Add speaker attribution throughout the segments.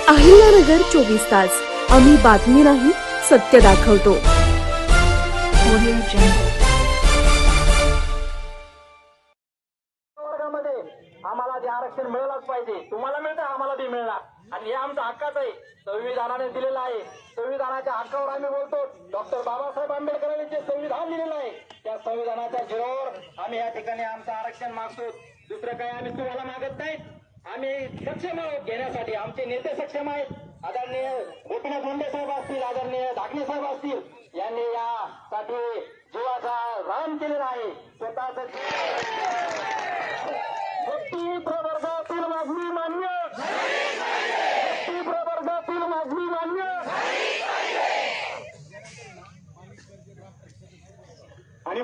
Speaker 1: अहिल्यानगर 24 तास, आम्ही बातमी नाही सत्य दाखवतो.
Speaker 2: आम्हाला जे आरक्षण मिळालंच पाहिजे. तुम्हाला मिळतं, आम्हाला ते मिळणार आणि हे आमचा हक्काच आहे. संविधानाने दिलेला आहे. संविधानाच्या हक्कावर आम्ही बोलतो. डॉक्टर बाबासाहेब आंबेडकरांनी जे संविधान दिलेलं आहे त्या संविधानाच्या जिरोवर आम्ही या ठिकाणी आमचं आरक्षण मागतो. दुसरं काही आम्ही तुम्हाला मागत नाही. आम्ही सक्षम आहोत घेण्यासाठी. आमचे नेते सक्षम आहेत. आदरणीय गोपीनाथ मुंडे साहेब असतील, आदरणीय धाकणे साहेब असतील, यांनी यासाठी जीवाचा रान केलेला आहे. स्वतःच प्रवर्गातील मागणी मान्य, प्रवर्गातील मागणी मान्य. आणि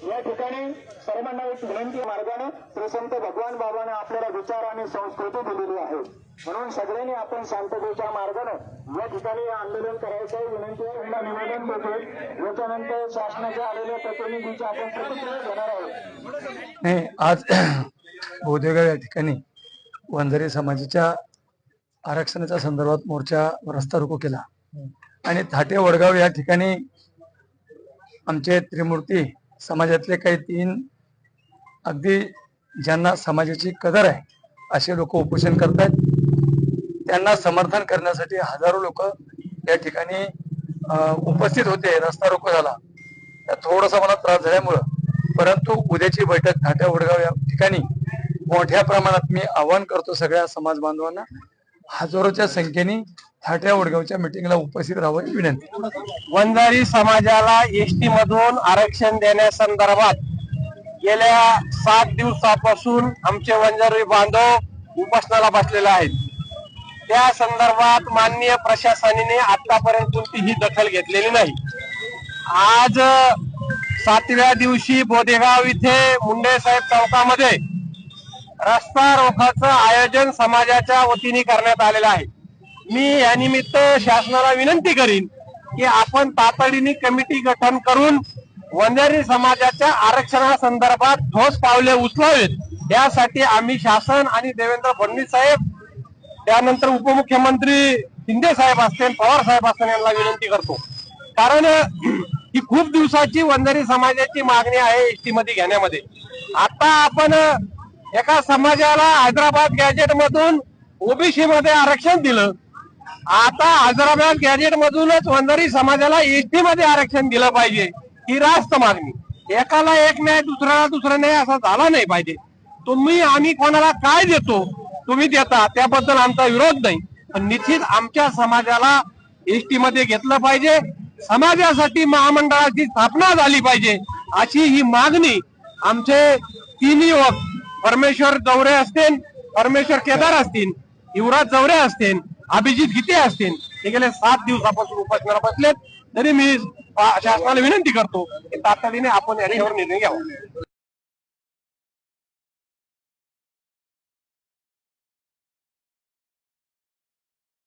Speaker 2: या ठिकाणी सर्वांना एक विनंती मार्गाने श्री संत भगवान बाबाने आपल्याला विचार आणि संस्कृती दिलेली आहे. म्हणून सगळ्यांनी आपण शांततेच्या मार्गाने या ठिकाणी आंदोलन करायचं विनंती निवेदन देतो. याच्यानंतर शासनाच्या आलेल्या प्रतिनिधीची आपण प्रतिक्रिया घेणार आहोत.
Speaker 3: नाही, आज बोधेगाव या ठिकाणी वंजारी समाजाच्या आरक्षणाच्या संदर्भात मोर्चा रस्ता रोको केला आणि थाटे वडगाव या ठिकाणी आमचे त्रिमूर्ती समाजातले काही 3 अगदी ज्यांना समाजाची कदर आहे असे लोक उपोषण करतात. त्यांना समर्थन करण्यासाठी हजारो लोक या ठिकाणी उपस्थित होते. रस्ता रोको झाला. थोडासा मला त्रास झाल्यामुळं, परंतु उद्याची बैठक थाट्या वडगाव या ठिकाणी मोठ्या प्रमाणात मी आवाहन करतो सगळ्या समाज बांधवांना हजारोच्या संख्येने थाट्या वडगावच्या मिटिंगला उपस्थित राहावी विनंती.
Speaker 2: वंजारी समाजाला एसटी मधून आरक्षण देण्यासंदर्भात गेल्या 7 दिवसापासून आमचे वंजारी बांधव उपोषणाला बसलेले आहेत. त्या संदर्भात माननीय प्रशासनाने आतापर्यंत कोणतीही दखल घेतलेली नाही. आज 7व्या दिवशी बोधेगाव इथे मुंडे साहेब चौकामध्ये रस्ता रोखाचं आयोजन समाजाच्या वतीने करण्यात आलेलं आहे. मी या निमित्त शासनाला विनंती करीन की आपण तातडीने कमिटी गठन करून वंजारी समाजाच्या आरक्षणासंदर्भात ठोस पावले उचलावेत. यासाठी आम्ही शासन आणि देवेंद्र फडणवीस साहेब, त्यानंतर उपमुख्यमंत्री शिंदे साहेब असतील, पवार साहेब असतील यांना विनंती करतो. कारण ही खूप दिवसाची वंजारी समाजाची मागणी आहे एसटी मध्ये घेण्यामध्ये. आता आपण एका समाजाला हैदराबाद गॅजेट मधून ओबीसी मध्ये आरक्षण दिलं. आता हैदराबाद गॅजेट मधूनच वंजारी समाजाला एसटी मध्ये आरक्षण दिलं पाहिजे ही रास्त मागणी. एकाला एक न्याय, दुसऱ्याला दुसरा न्याय असा झाला नाही पाहिजे. आम्ही कोणाला काय देतो तुम्ही देता त्याबद्दल आमचा विरोध नाही, पण निश्चित आमच्या समाजाला एसटी मध्ये घेतलं पाहिजे. समाजासाठी महामंडळाची स्थापना झाली पाहिजे अशी ही मागणी आमचे 3 युवक परमेश्वर जवरे असतील, परमेश्वर केदार असतील, युवराज जवरे असतील, अभिजित गीते असतील, हे गेले 7 दिवसापासून उपोषणाला बसलेत. तरी मी शासनाला विनंती करतो की तातडीने आपण याच्यावर निर्णय घ्यावा.